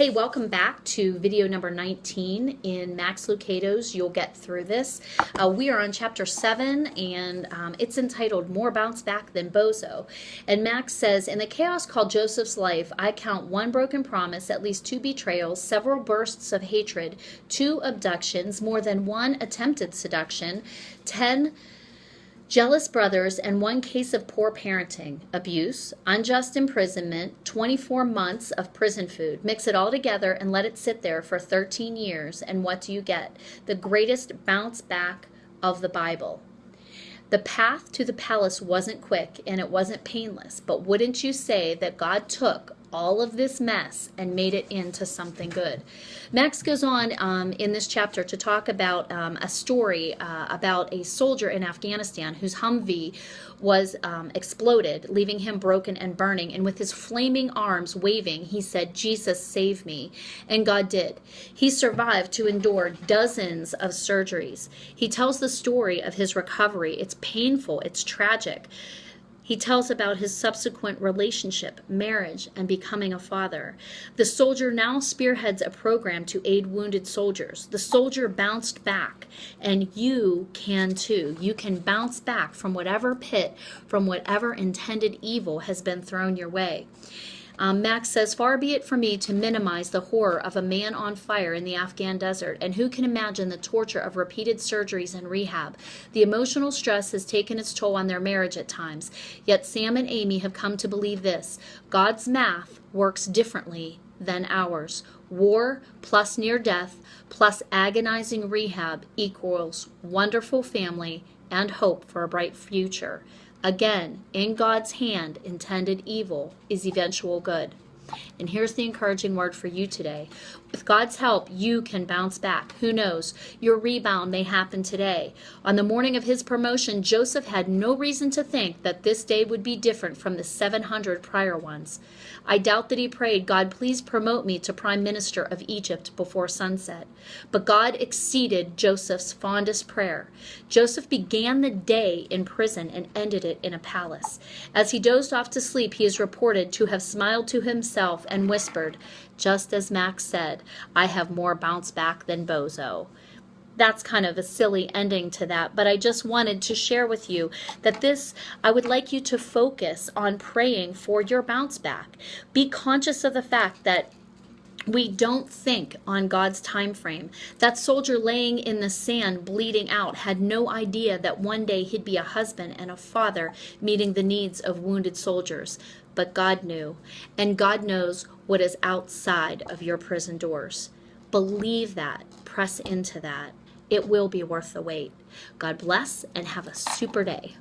Hey, welcome back to video number 19 in Max Lucado's You'll Get Through This. We are on chapter 7, and it's entitled More Bounce Back Than Bozo. And Max says, in the chaos called Joseph's life, I count one broken promise, at least 2 betrayals, several bursts of hatred, 2 abductions, more than 1 attempted seduction, 10 jealous brothers, and 1 case of poor parenting, abuse, unjust imprisonment, 24 months of prison food. Mix it all together and let it sit there for 13 years, and what do you get? The greatest bounce back of the Bible. The path to the palace wasn't quick and it wasn't painless, but wouldn't you say that God took all of this mess and made it into something good? Max goes on in this chapter to talk about a story about a soldier in Afghanistan whose Humvee was exploded, leaving him broken and burning. And with his flaming arms waving, he said, "Jesus, save me." And God did. He survived to endure dozens of surgeries. He tells the story of his recovery. It's painful. It's tragic. He tells about his subsequent relationship, marriage, and becoming a father. The soldier now spearheads a program to aid wounded soldiers. The soldier bounced back, and you can too. You can bounce back from whatever pit, from whatever intended evil has been thrown your way. Max says, far be it from me to minimize the horror of a man on fire in the Afghan desert, and who can imagine the torture of repeated surgeries and rehab. The emotional stress has taken its toll on their marriage at times, yet Sam and Amy have come to believe this: God's math works differently than ours. War plus near death plus agonizing rehab equals wonderful family and hope for a bright future. Again, in God's hand, intended evil is eventual good. And here's the encouraging word for you today. With God's help, you can bounce back. Who knows? Your rebound may happen today. On the morning of his promotion, Joseph had no reason to think that this day would be different from the 700 prior ones. I doubt that he prayed, God, please promote me to Prime Minister of Egypt before sunset. But God exceeded Joseph's fondest prayer. Joseph began the day in prison and ended it in a palace. As he dozed off to sleep, he is reported to have smiled to himself and whispered, just as Max said, I have more bounce back than Bozo. That's kind of a silly ending to that, but I just wanted to share with you that I would like you to focus on praying for your bounce back. Be conscious of the fact that we don't think on God's time frame. That soldier laying in the sand bleeding out had no idea that one day he'd be a husband and a father meeting the needs of wounded soldiers. But God knew, and God knows what is outside of your prison doors. Believe that. Press into that. It will be worth the wait. God bless and have a super day.